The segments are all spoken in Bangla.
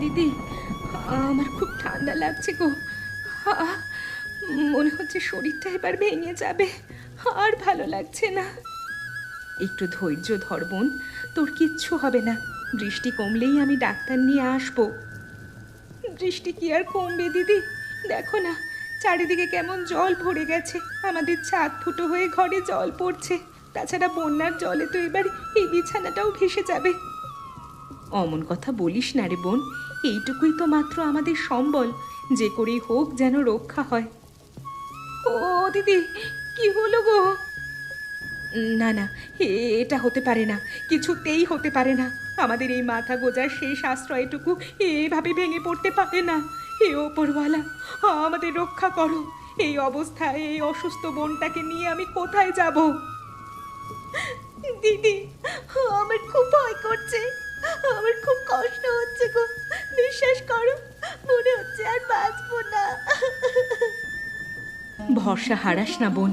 দিদি, আমার খুব ঠান্ডা লাগছে গো। আহ, মনে হচ্ছে শরীরটা এবার ভেঙে যাবে, আর ভালো লাগছে না। একটু ধৈর্য ধর বোন, তোর কিচ্ছু হবে না। বৃষ্টি কমলেই আমি ডাক্তার নিয়ে আসবো। বৃষ্টি কি আর কমবে দিদি? দেখো না, চারিদিকে কেমন জল ভরে গেছে। আমাদের ছাদ ফুটো হয়ে ঘরে জল পড়ছে। তাছাড়া বন্যার জলে তো এবার এই বিছানাটাও ভেসে যাবে। অমন কথা বলিস না রে বোন, এইটুকুই তো মাত্র আমাদের সম্বল, যে করেই হোক যেন রক্ষা হয়। ও দিদি, কি হলো গো? না না, এটা হতে পারে না, কিছুতেই হতে পারে না। আমাদের এই মাথা গোজার শেষ আশ্রয়টুকু এভাবে ভেঙে পড়তে পারে না। হে ওপরওয়ালা, আমাদের রক্ষা করো। এই অবস্থায় এই অসুস্থ বোনটাকে নিয়ে আমি কোথায় যাব? দিদি, আমার খুব ভয় করছে, আমার খুব কষ্ট হচ্ছে গো। বিশ্বাস করো, মনে হচ্ছে আর বাঁচবো না। ভরসা হারাস না বোন,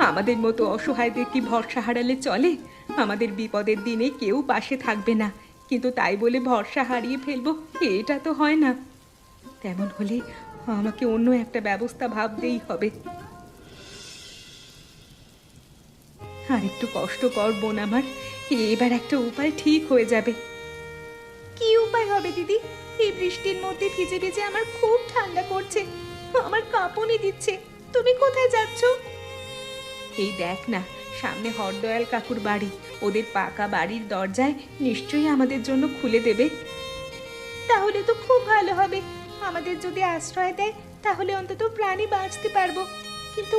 আমাদের মতো অসহায়দের কি ভরসা হারালে চলে? আমাদের বিপদের দিনে কেউ পাশে থাকবে না, কিন্তু তাই বলে ভরসা হারিয়ে ফেলবো, এটা তো হয় না। তেমন হলে আমাকে অন্য একটা ব্যবস্থা ভাবতেই হবে। আর একটু কষ্ট কর বোন আমার, এবার একটা উপায় ঠিক হয়ে যাবে। কি উপায় হবে দিদি? এই বৃষ্টির মধ্যে ভিজে ভিজে আমার খুব ঠান্ডা করছে, আমার কাঁপুনি দিচ্ছে। তুমি কোথায় যাচ্ছ? এই দেখ না, সামনে হরদয়াল কাকুর বাড়ি। ওদের পাকা বাড়ির দরজায় নিশ্চয়ই আমাদের জন্য খুলে দেবে। তাহলে তো খুব ভালো হবে। আমাদের যদি আশ্রয় দেয় তাহলে অন্তত প্রাণী বাঁচতে পারবো। কিন্তু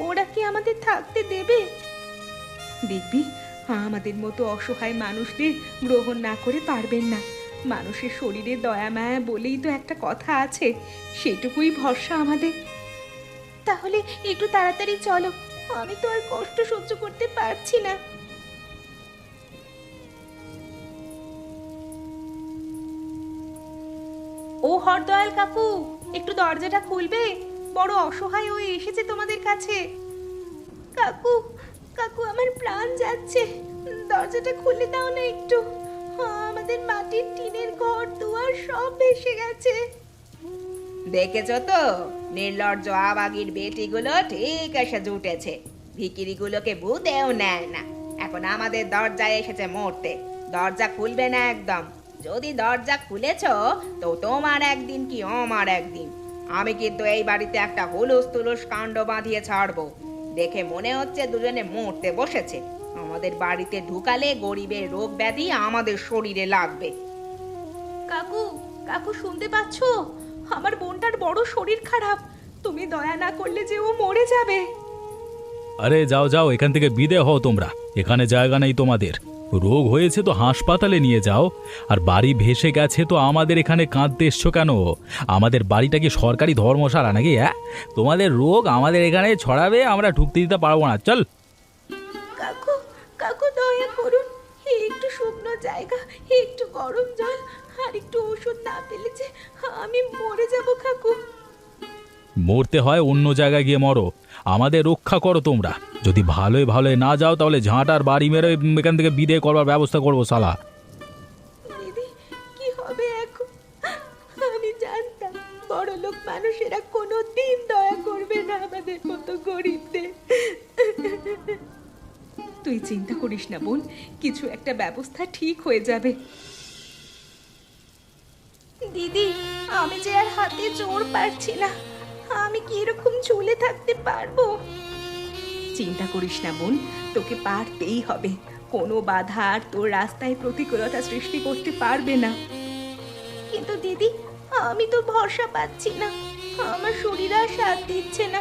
ওরা কি আমাদের থাকতে দেবে? দেখবি, আমাদের মতো অসহায় মানুষদের গ্রহণ না করে পারবেন না। মানুষের শরীরে দয়া মায়া বলেই তো একটা কথা আছে, সেটুকুই ভরসা আমাদের। তাহলে একটু তাড়াতাড়ি চলো, আমি তো আর কষ্ট সহ্য করতে পারছি না। ও হরদয়াল কাকু, একটু দরজাটা খুলবে? বড় অসহায় হয়ে এসেছে তোমাদের কাছে। কাকু, কাকু, আমার প্রাণ যাচ্ছে, দরজাটা খুলে দাও না একটু। আমাদের মাটির টিনের ঘর দুয়ার সব ভেসে গেছে। দেখেছো তো, নির্লজ্জ আবাগির বেটিগুলো ঠিক এসে জুটেছে। ভিকিরিগুলোকে বুঝেও নেয় না, এখন আমাদের দরজায় এসেছে মরতে। দরজা খুলবে না একদম। যদি দরজা খুলেছ তো তোমার একদিন কি আমার একদিন। আমি কিন্তু এই বাড়িতে একটা হুলুস তুলুস কাণ্ড বাঁধিয়ে ছাড়বো। দেখে মনে হচ্ছে দুজনে মরতে বসেছে। আমাদের বাড়িতে ঢুকালে গরিবের রোগ ব্যাধি আমাদের শরীরে লাগবে। কাকু, কাকু, শুনতে পাচ্ছো? আমার বোনটার বড় শরীর খারাপ, তুমি দয়া না করলে যে ও মরে যাবে। আরে যাও যাও, এখান থেকে বিদে হও তোমরা, এখানে জায়গা নেই তোমাদের। রোগ হয়েছে তো হাসপাতালে নিয়ে যাও। আর বাড়ি ভেসে গেছে তো আমাদের এখানে কাঁদতে এসছো কেন? আমাদের বাড়িটা কি সরকারি ধর্মশালা নাকি? হ্যাঁ, তোমাদের রোগ আমাদের এখানে ছড়াবে, আমরা ঢুকতে দিতে পারবো না। চল। কাকু, কাকু, দয়া করুন, একটু শুকনো জায়গা, একটু গরম জল আর একটু ওষুধ না পেলে যে আমি মরে যাব কাকু। মরতে হয় অন্য জায়গায় গিয়ে মরো, আমাদের রক্ষা করো তোমরা। যদি ভালোই ভালোই না যাও তাহলে ঝাঁটার বাড়ি মেরে এখান থেকে বিদে করবার ব্যবস্থা করবো শালা। দিদি, কি হবে এখন? আমি জানতাম বড়লোক মানুষেরা কোনো দিন দয়া করবে না আমাদের মতো গরিবদের। তুই চিন্তা করিস না বোন, কিছু একটা ব্যবস্থা ঠিক হয়ে যাবে। দিদি, আমি যে আর হাতে জোর পারছি না, আমি কি এরকম ঝুলে থাকতে পারবো? চিন্তা করিস না বোন, তোকে পারতেই হবে। কোনো বাধা আর তোর রাস্তায় প্রতিকূলতা সৃষ্টি করতে পারবে না। কিন্তু দিদি, আমি তো ভরসা পাচ্ছি না, আমার শরীর আর সাথ দিচ্ছে না।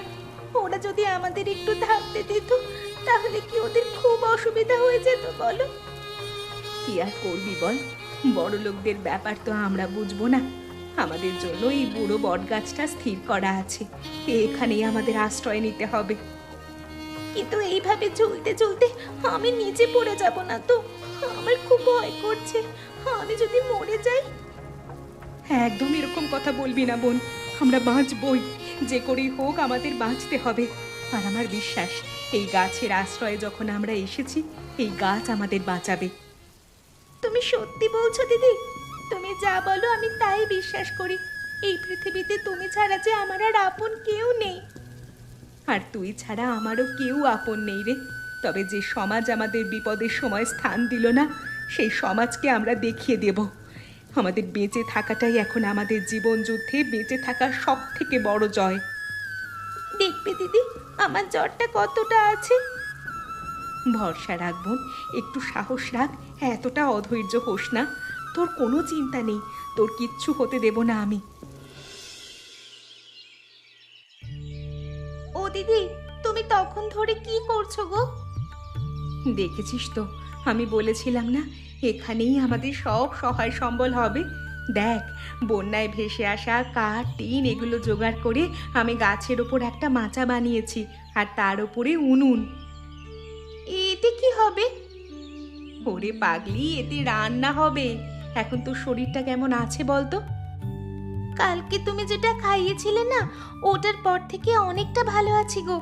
ওরা যদি আমাদের একটু থাকতে দিত তাহলে কি ওদের খুব অসুবিধা হয়ে যেত বলো? কি আর করবি বল, বড় লোকদের ব্যাপার তো আমরা বুঝবো না। আমাদের জন্য এই বুড়ো বটগাছটা স্থির করা আছে, এখানেই আমাদের আশ্রয় নিতে হবে। কিন্তু এইভাবে ঝুলতে ঝুলতে আমি নিচে পড়ে যাব না তো? আমার খুব ভয় করছে, আমি যদি মরে যাই। হ্যাঁ, একদম এরকম কথা বলবি না বোন, আমরা বাঁচবই, যে করেই হোক আমাদের বাঁচতে হবে। আর আমার বিশ্বাস, এই গাছের আশ্রয়ে যখন আমরা এসেছি, এই গাছ আমাদের বাঁচাবে। তুমি সত্যি বলছো দিদি? তুমি যা বলো আমি তাই বিশ্বাস করি। এই পৃথিবীতে তুমি ছাড়া যে আমার আর আপন কেউ নেই। আর তুই ছাড়া আমারও কেউ আপন নেই রে। তবে যে সমাজ আমাদের বিপদের সময় স্থান দিল না, সেই সমাজকে আমরা দেখিয়ে দেব। আমাদের বেঁচে থাকাটাই এখন আমাদের জীবন যুদ্ধে বেঁচে থাকার সব থেকে বড় জয়। দেখবে দিদি আমার জ্বরটা কতটা আছে। ভরসা রাখ বোন, একটু সাহস রাখ, এতটা অধৈর্য হোস না। তোর কোনো চিন্তা নেই, তোর কিচ্ছু হতে দেব না আমি। ও দিদি, তুমি তখন ধরে কি করছো গো? দেখেছিস তো, আমি বলেছিলাম না এখানেই আমাদের সব সহায় সম্বল হবে। দেখ, বন্যায় ভেসে আসা কাঠ, টিন এগুলো জোগাড় করে আমি গাছের ওপর একটা মাচা বানিয়েছি, আর তার উপরে উনুন। এতে কি হবে? ওরে পাগলি, এতে রান্না হবে। এখন তোর শরীরটা কেমন আছে বলতো? কালকে তুমি যেটা খাইয়েছিলে না, ওটার পর থেকে অনেকটা ভালো আছি গো।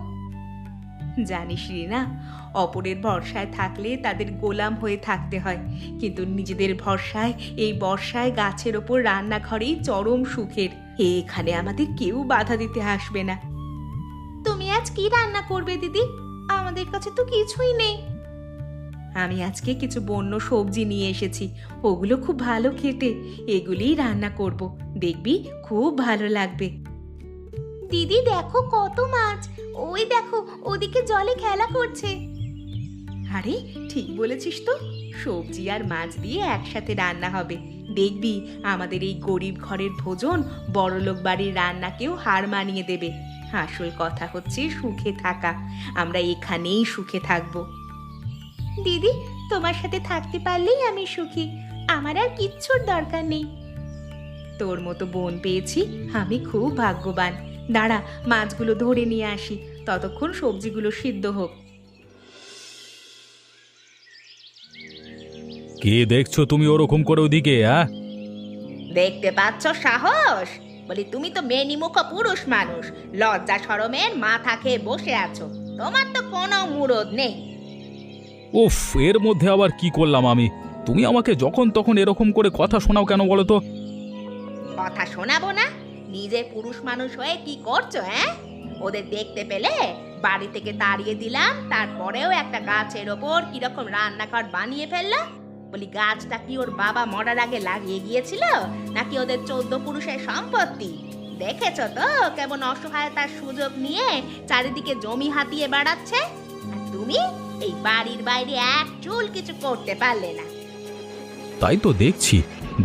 জানিস রিনা, অপরের ভরসায় থাকলে তাদের গোলাম হয়ে থাকতে হয়, কিন্তু নিজেদের ভরসায় এই বর্ষায় গাছের ওপর রান্নাঘরেই চরম সুখের। এখানে আমাদের কেউ বাধা দিতে আসবে না। তুমি আজ কি রান্না করবে দিদি? আমাদের কাছে তো কিছুই নেই। আমি আজকে কিছু বন্য সবজি নিয়ে এসেছি, ওগুলো খুব ভালো খেতে। এগুলিই রান্না করব, দেখবি খুব ভালো লাগবে। দিদি দেখো কত মাছ, ওই দেখো ওদিকে জলে খেলা করছে। আরে ঠিক বলেছিস তো, সবজি আর মাছ দিয়ে একসাথে রান্না হবে। দেখবি আমাদের এই গরিব ঘরের ভোজন বড়লোক বাড়ির রান্নাকেও হার মানিয়ে দেবে। আসল কথা হচ্ছে সুখে থাকা। আমরা এখানেই সুখে থাকবো। দিদি, তোমার সাথে থাকতে পারলেই আমি সুখী, আমার আর কিচ্ছুর দরকার নেই। তোর মতো বোন পেয়েছি, আমি খুব ভাগ্যবান। দাঁড়া, মাছগুলো ধরে নিয়ে আসি, ততক্ষণ সবজিগুলো সিদ্ধ হোক। কে দেখছো তুমি ওরকম করে ওদিকে? দেখতে পাচ্ছ সাহস? বলি তুমি তো মেনিমুখ পুরুষ মানুষ, লজ্জা শরমের মাথা খেয়ে বসে আছো, তোমার তো কোনো মুরদ নেই। উফ, এর মধ্যে আবার কি করলাম আমি? তুমি আমাকে যখন তখন এরকম করে কথা শোনাও কেন বলো তো? কথা শোনাবো না? নিজে পুরুষ মানুষ হয়ে কি করছো? ওদের দেখতে পেলে বাড়ি থেকে তাড়িয়ে দিলাম, তারপরেও একটা গাছের ওপর কিরকম রান্নাঘর বানিয়ে ফেললো। বলি গাছটা কি ওর বাবা মরার আগে লাগিয়ে গিয়েছিল, নাকি ওদের 14 পুরুষের সম্পত্তি? দেখেছো তো কেমন অসহায়তার সুযোগ নিয়ে চারিদিকে জমি হাতিয়ে বেড়াচ্ছে। আর তুমি এই বাড়ির বাইরে এক চুল কিছু করতে পারলে না। তাই তো দেখছি,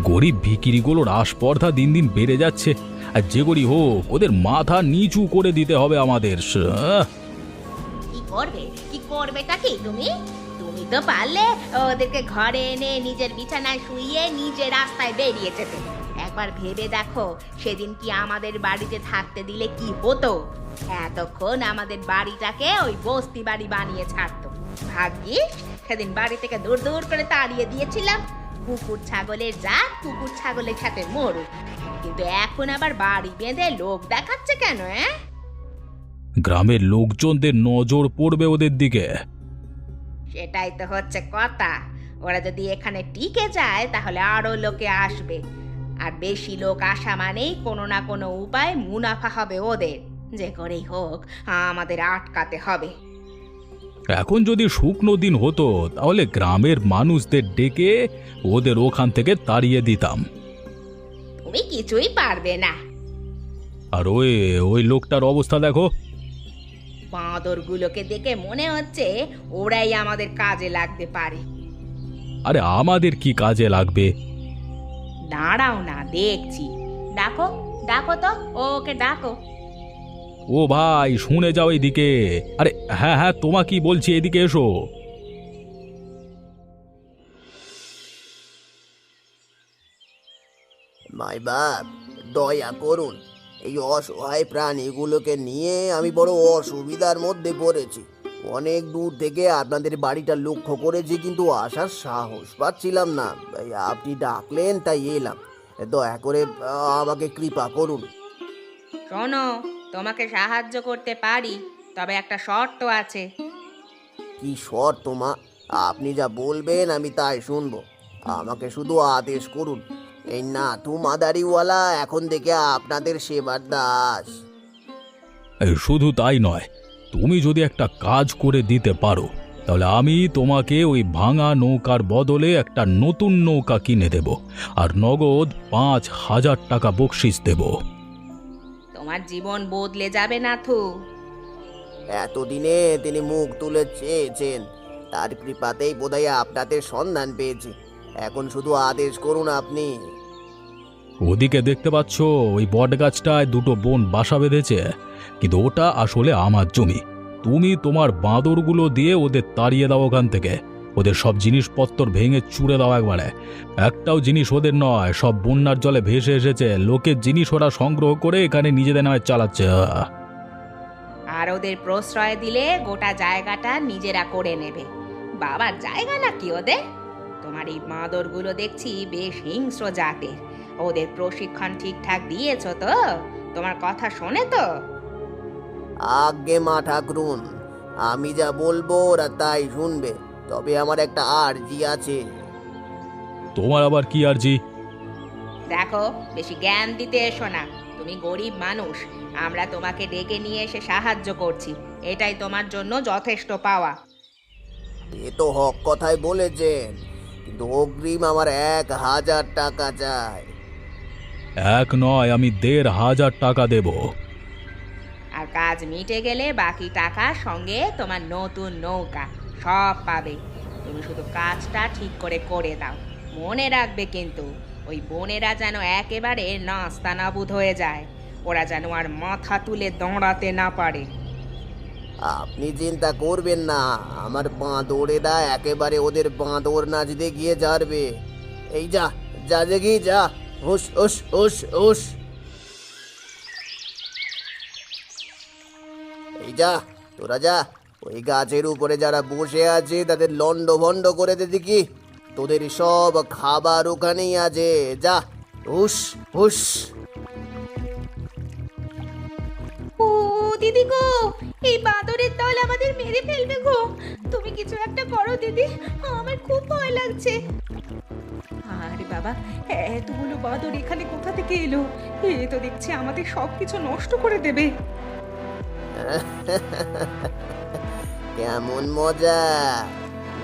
গরিব ভিখিরিগুলোর আস্পর্ধা দিন দিন বেড়ে যাচ্ছে। আর যে গরিব হোক, ওদের মাথা নিচু করে দিতে হবে আমাদের। কি করবেটা কি তুমি? তুমি তো পারলে ওদেরকে ঘরে এনে নিজের বিছানায় শুইয়ে নিজে রাস্তায় বেরিয়ে যেতে। একবার ভেবে দেখো সেদিন কি আমাদের বাড়িতে থাকতে দিলে কি হতো। এতক্ষণ আমাদের বাড়িটাকে ওই বস্তি বাড়ি বানিয়ে ছাড়তো। ভাগ্যিস সেদিন বাড়ি থেকে দূর দূর করে তাড়িয়ে দিয়েছিলাম। কুকুর ছাগলের জাত কুকুর ছাগলের সাথে মরুক, কিন্তু এখন আবার বাড়ি বেঁধে লোক দেখাচ্ছে কেন? গ্রামের লোকজনদের নজর পড়বে ওদের দিকে। সেটাই তো হচ্ছে কথা। ওরা যদি এখানে টিকে যায় তাহলে আরো লোকে আসবে, আর বেশি লোক আসা মানেই কোনো না কোনো উপায় মুনাফা হবে ওদের। যে করেই হোক আমাদের আটকাতে হবে। এখন যদি শুকনো দিন হতো তাহলে গ্রামের মানুষদের ডেকে ওদের ওখান থেকে তাড়িয়ে দিতাম। তুমি কিছুই পারবে না। আর ওই ওই লোকটার অবস্থা দেখো। বাঁদরগুলোকে দেখে মনে হচ্ছে ওরাই আমাদের কাজে লাগতে পারে। আরে আমাদের কি কাজে লাগবে? দাঁড়াও না, দেখছি। ডাকো ডাকো তো, ওকে ডাকো। ও ভাই, শুনে যাও এদিকে। আরে হ্যাঁ হ্যাঁ, তোমাকেই বলছি, এদিকে এসো। মাই বাপ, দয়া করুন। এই অসহায় প্রাণীগুলোকে নিয়ে আমি বড় অসুবিধার মধ্যে পড়েছি। অনেক দূর থেকে আপনাদের বাড়িটা লক্ষ্য করেছি, কিন্তু আসার সাহস পাচ্ছিলাম না। আপনি ডাকলেন তাই এলাম। দয়া করে আমাকে কৃপা করুন। শোনো, তোমাকে সাহায্য করতে পারি, তবে একটা শর্ত আছে। কি শর্ত মা? আপনি যা বলবেন আমি তাই শুনবো। আমাকে শুধু আদেশ করুন। এই নাথু মাদারিওয়ালা এখন থেকে আপনাদের সেবার দাস। এই শুধু তাই নয়, তুমি যদি একটা কাজ করে দিতে পারো তাহলে আমি তোমাকে ওই ভাঙা নৌকার বদলে একটা নতুন নৌকা কিনে দেব আর নগদ 5,000 টাকা বকশিস দেব। তোমার জীবন বদলে যাবে নাথু। এতদিনে তিনি মুখ তুলে চেয়েছেন, তার কৃপাতেই বোধহয় আপনাদের সন্ধান পেয়েছি। এখন শুধু আদেশ করুন আপনি। ওদিকে দেখতে পাচ্ছ ওই বট গাছটায় দুটো বোন বাসা বেঁধেছে, কিন্তু ওটা আসলে আমার জমি। তুমি তোমার বাঁদরগুলো দিয়ে ওদের তাড়িয়ে দাও ওখান থেকে। ওদের সব জিনিসপত্র ভেঙে চুড়ে দাও একবারে। একটাও জিনিস ওদের নয়, সব বন্যার জলে ভেসে এসেছে। লোকের জিনিস ওরা সংগ্রহ করে এখানে নিজেদের নামে চালাচ্ছে। আর ওদের প্রশ্রয় দিলে গোটা জায়গাটা নিজেরা করে নেবে। বাবার জায়গা নাকি ওদের? তোমার এই বাঁদরগুলো দেখছি বেশ হিংস্র জাতের। ওদের প্রশিক্ষণ ঠিকঠাক দিয়েছো তো? তোমার কথা শোনে তো? আজ্ঞে মা ঠাকরুন, আমি যা বলবো ওরা তাই শুনবে। তবে আমার একটা আর্জি আছে। তোমার আবার কি আরজি? দেখো, বেশি জ্ঞান দিতে এসো না। তুমি গরিব মানুষ, আমরা তোমাকে ডেকে নিয়ে এসে সাহায্য করছি, এটাই তোমার জন্য যথেষ্ট পাওয়া। এ তো হক কথাই বলেছেন, কিন্তু অগ্রিম আমার 1,000 টাকা চাই। এক নয়, আমি 1,500 টাকা দেব। আর কাজ মিটে গেলে বাকি টাকা সঙ্গে তোমার নতুন নৌকা সব পাবে। তুমি শুধু কাজটা ঠিক করে করে দাও। মনে রাখবে কিন্তু, ওই বোনেরা যেন একেবারে নাস্তানাবুদ হয়ে যায়। ওরা যেন আর মাথা তুলে দাঁড়াতে না পারে। আপনি চিন্তা করবেন না, আমার বাঁদরেরা একেবারে ওদের বাঁদর নাচ দেখিয়ে যাবে। এই যা যা দেখি যা, হুস হুস হুস হুস। এই যা, তোরা যা, ওই গাছের উপরে যারা বসে আছে তাদের লন্ড ভন্ড করে দে দেখি। তোদের সব খাবার ওখানেই আছে, যা হুস হুস। ও দিদি গো, এই বাঁদরের দল আমাদের মেরে ফেলবে গো। তুমি কিছু একটা করো দিদি, আমার খুব ভয় লাগছে। আরে বাবা, এতগুলো বাঁদর এখানে কোথা থেকে এলো? এ তো দেখছি আমাদের সব কিছু নষ্ট করে দেবে। কেমন মজা!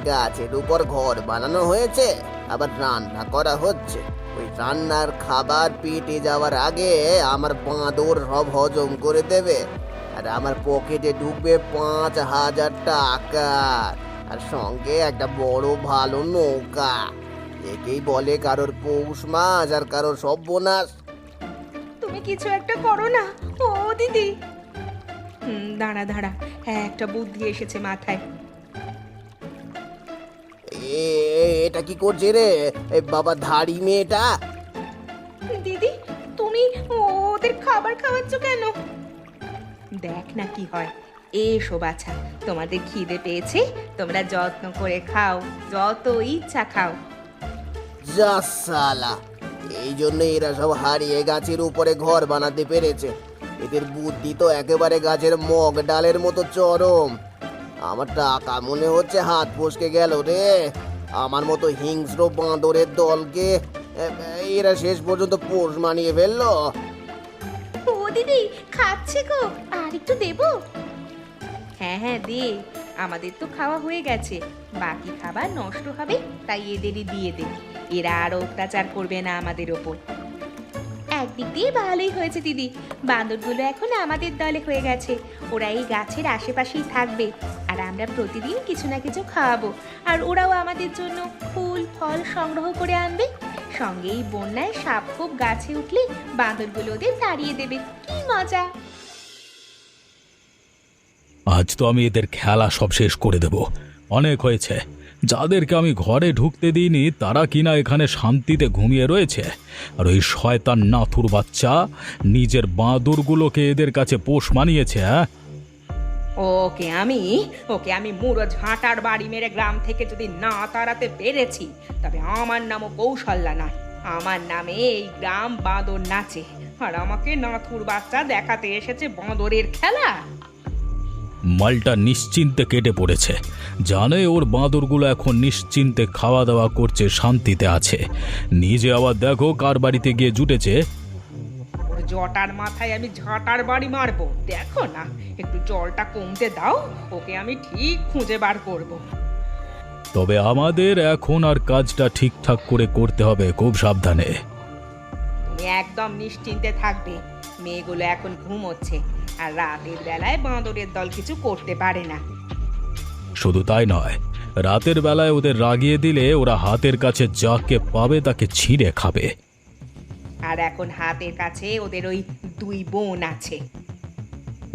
গাছের উপর ঘর বানানো হয়েছে, আবার রান্না করা হচ্ছে। ওই রান্নার খাবার পেটে যাওয়ার আগে আমার বাঁদর সব হজম করে দেবে, আর আমার পকেটে ঢুকবে 5,000 টাকা, আর সঙ্গে একটা বড় ভালো নৌকা। একেই বলে কারোর পৌষ মাস আর কারোর সর্বনাশ। তুমি কিছু একটা করো না ও দিদি। দাঁড়া দাঁড়া, একটা বুদ্ধি এসেছে মাথায়। এটা কি করছে রে বাবা ধাড়ি মেয়েটা? দিদি, তুমি ওদের খাবার খাওয়াচ্ছ কেন? দেখ না কি হয়। এসো বাছা, তোমাদের খিদে পেয়েছে, তোমরা যত্ন করে খাও, যত ইচ্ছা খাও। যা সালা, এই জন্য এরা সব হারিয়ে গাছের উপরে ঘর বানাতে পেরেছে। এদের বুদ্ধি তো একেবারে গাছের মগ ডালের মতো চরম। আমার টাকা মনে হচ্ছে হাত ফসকে গেল রে। আমার মতো হিংস্র বাঁদরের দলকে এরা শেষ পর্যন্ত পোষ মানিয়ে ফেললো। ও দিদি, খাচ্ছে গো, আর একটু দেবো? হ্যাঁ হ্যাঁ দে, আমাদের তো খাওয়া হয়ে গেছে, বাকি খাবার নষ্ট হবে, তাই এদেরই দিয়ে দে। এরা আর অত্যাচার করবে না আমাদের ওপর। একদিক দিয়ে ভালোই হয়েছে দিদি, বাঁদরগুলো এখন আমাদের দলে হয়ে গেছে। ওরা এই গাছের আশেপাশেই থাকবে, আর আমরা প্রতিদিন কিছু না কিছু খাওয়াবো, আর ওরাও আমাদের জন্য ফুল ফল সংগ্রহ করে আনবে। সঙ্গে এই বন্যায় সাপ খুব গাছে উঠলে বাঁদরগুলো ওদের তাড়িয়ে দেবে। কি মজা! আজ তো আমি এদের খেলা সব শেষ করে দেব। অনেক হয়েছে। যাদেরকে আমি ঘরে ঢুকতে দিইনি তারা কিনা এখানে শান্তিতে ঘুমিয়ে রয়েছে, আর ওই শয়তান নাথুর বাচ্চা নিজের বাঁদরগুলোকে এদের কাছে পোষ মানিয়েছে। হ্যাঁ, ওকে আমি মুড়ো ঝাঁটার বাড়ি মেরে গ্রাম থেকে যদি না তাড়াতে পেরেছি, তবে আমার নামও কৌশল্যা নয়। আমার নামে এই গ্রাম বাঁদর নাচে, আর আমাকে নাথুর বাচ্চা দেখাতে এসেছে বাঁদরের খেলা। মালটা নিশ্চিন্তে কেটে পড়েছে, জানে ওর বাঁদরগুলো এখন নিশ্চিন্তে খাওয়া দাওয়া করছে, শান্তিতে আছে। নিজে আবার দেখো কার বাড়িতে গিয়ে জুটেছে। ওর জটার মাথায় আমি ঝাঁটার বাড়ি মারবো, দেখো না, একটু জলটা কমতে দাও, ওকে আমি ঠিক খুঁজে বার করব। তবে আমাদের এখন আর কাজটা ঠিকঠাক করে করতে হবে, খুব সাবধানে। তুমি একদম নিশ্চিন্তে থাকবে, মেয়েগুলো এখন ঘুমোচ্ছে, আর রাতের বেলায় বাঁদরের দল কিছু করতে পারে না। শুধু তাই নয়, রাতের বেলায় ওদের রাগিয়ে দিলে ওরা হাতের কাছে যাকে পাবে তাকে ছিঁড়ে খাবে। আর এখন হাতের কাছে ওদের ওই 2 বোন আছে।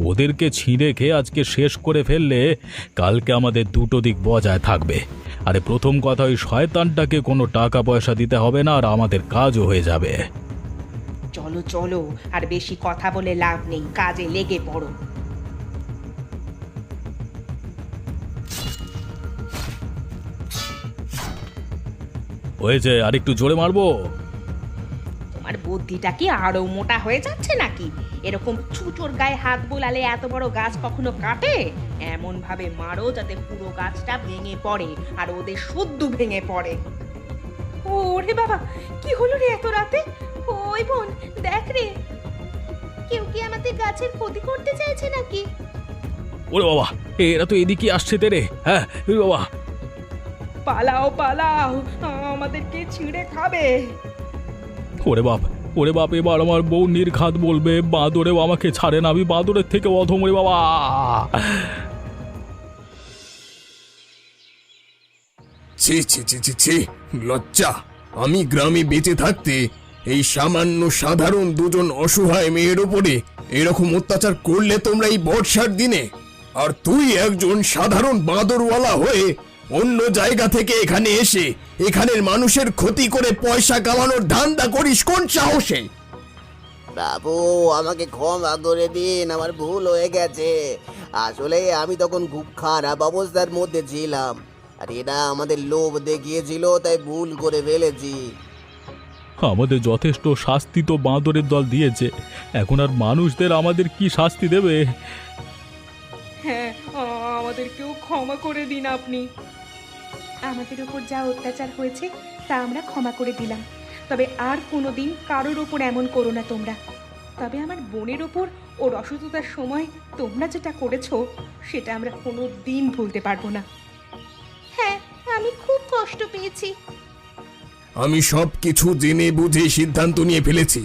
ওদেরকে ছিঁড়ে খেয়ে আজকে শেষ করে ফেললে কালকে আমাদের দুটো দিক বজায় থাকবে। আরে প্রথম কথা, ওই শয়তানটাকে কোনো টাকা পয়সা দিতে হবে না, আর আমাদের কাজও হয়ে যাবে। চলো চলো, আর বেশি কথা বলে লাভ নেই, কাজে লেগে পড়ো। হয়েছে, আর একটু জোরে মারবো। তোমার বুদ্ধিটা কি আরো মোটা হয়ে যাচ্ছে নাকি? এরকম ছুটোর গায়ে হাত বোলালে এত বড় গাছ কখনো কাটে? এমন ভাবে মারো যাতে পুরো গাছটা ভেঙে পড়ে, আর ওদের শুদ্ধ ভেঙে পড়ে। ওরে বাবা, কি হলো রে এত রাতে? ওই বোন, দেখ রে, কেউ কি আমাদের গাছের ক্ষতি করতে চাইছে নাকি? ওরে বাবা, এরা তো এদিকে আসছে তেরে। হ্যাঁ বাবা, পালাও পালাও, আমাদেরকে ছিঁড়ে খাবে। ওরে বাপ, ওরে বাপ, এবার আমার বউ নির্ঘাত বলবে বাঁদরেও আমাকে ছাড়ে না, আমি বাঁদরের থেকে অধম রে বাবা। ছি ছি ছি ছি ছি, লজ্জা! আমি গ্রামে বেঁচে থাকতে এই সামান্য সাধারণ দুজন অসহায় মেয়ের ওপরে এরকম অত্যাচার করলে তোমরা এই বর্ষার দিনে? আর তুই একজন সাধারণ বাঁদরওয়ালা হয়ে অন্য জায়গা থেকে এখানে এসে এখানের মানুষের ক্ষতি করে পয়সা কামানোর ধান্দা করিস কোন সাহসে? বাবু, আমাকে ক্ষমা করে দিন, আমার ভুল হয়ে গেছে। আসলে আমি তখন খুব খারাপ অবস্থার মধ্যে ছিলাম, আর এরা আমাদের লোভ দেখিয়েছিল, তাই ভুল করে ফেলেছি। আমাদের যথেষ্ট শাস্তি তো বাঁদরের দল দিয়েছে, এখন আর মানুষদের আমাদের কি শাস্তি দেবে? হ্যাঁ, আমাদেরকেও ক্ষমা করে দিন আপনি। আমাদের উপর যা অত্যাচার হয়েছে তা আমরা ক্ষমা করে দিলাম, তবে আর কোনোদিন কারোর ওপর এমন করো না তোমরা। তবে আমার বোনের ওপর ওর অসুস্থতার সময় তোমরা যেটা করেছো সেটা আমরা কোনো দিন ভুলতে পারবো না। হ্যাঁ, আমি খুব কষ্ট পেয়েছি। আমি সব কিছু জেনে বুঝে সিদ্ধান্ত নিয়ে ফেলেছি।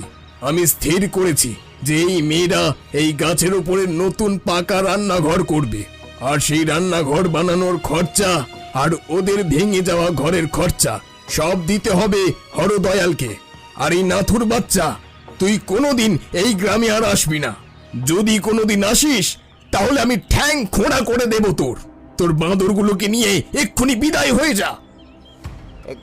আমি স্থির করেছি যে এই মেয়েরা এই গাছের উপরে নতুন পাকা রান্নাঘর করবে, আর সেই রান্নাঘর বানানোর খরচা আর ওদের ভেঙে যাওয়া ঘরের খরচা সব দিতে হবে হরদয়ালকে। আর এই নাথুর বাচ্চা, তুই কোনোদিন এই গ্রামে আর আসবি না। যদি কোনোদিন আসিস তাহলে আমি ঠ্যাং খোঁড়া করে দেব তোর। তোর বাঁদরগুলোকে নিয়ে এক্ষুনি বিদায় হয়ে যা।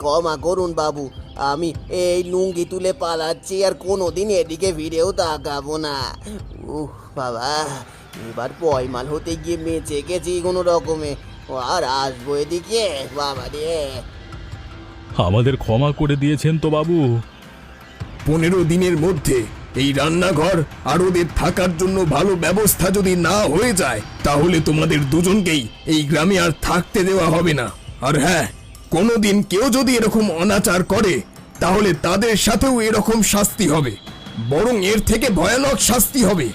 ক্ষমা করুন বাবু, আমি এই লুঙ্গি তুলে পালাচ্ছি, আর কোনোদিন এদিকে ফিরেও তাকাবো না। বাবা, এবার পয়মাল হতে গিয়ে বেঁচে গেছি কোনো রকমে, আর আসবো এদিকে? বাবা রে! আমাদের ক্ষমা করে দিয়েছেন তো বাবু? 15 দিনের মধ্যে এই রান্নাঘর আর ওদের থাকার জন্য ভালো ব্যবস্থা যদি না হয়ে যায় তাহলে তোমাদের দুজনকেই এই গ্রামে আর থাকতে দেওয়া হবে না। আর হ্যাঁ, কোনোদিন কেউ যদি এরকম অনাচার করে তাহলে তাদের সাথেও এরকম শাস্তি হবে, বরং এর থেকে ভয়ানক শাস্তি হবে।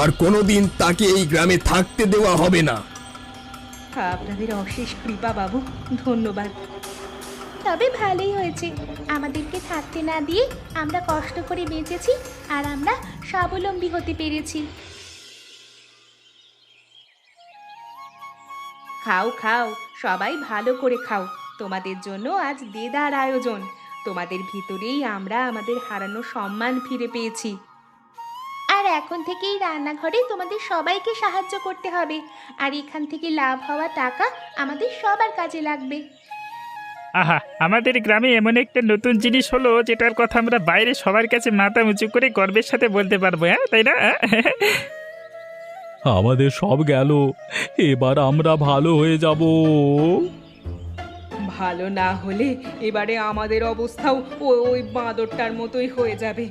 আর কোনোদিন তাকে এই গ্রামে থাকতে দেওয়া হবে না। আপনাদের অশেষ কৃপা বাবু, ধন্যবাদ। তবে ভালোই হয়েছে, আমাদেরকে থাকতে না দিয়ে আমরা কষ্ট করে বেঁচেছি, আর আমরা স্বাবলম্বী হতে পেরেছি। খাও খাও, সবাই ভালো করে খাও। তোমাদের জন্য আজ দেদার আয়োজন। তোমাদের ভিতরেই আমরা আমাদের হারানো সম্মান ফিরে পেয়েছি। আর এখন থেকেই রান্নাঘরে তোমাদের সবাইকে সাহায্য করতে হবে, আর এখান থেকে লাভ হওয়া টাকা আমাদের সবার কাজে লাগবে। আহা, আমাদের গ্রামে এমন একটা নতুন জিনিস হলো যেটার কথা আমরা বাইরে সবার কাছে মাথা উঁচু করে গর্বের সাথে বলতে পারবো, হ্যাঁ তাই না? আমাদের সব গেল, এবার আমরা ভালো হয়ে যাব। ভালো না হলে এবারে আমাদের অবস্থাও ওই বাঁদরটার মতোই হয়ে যাবে।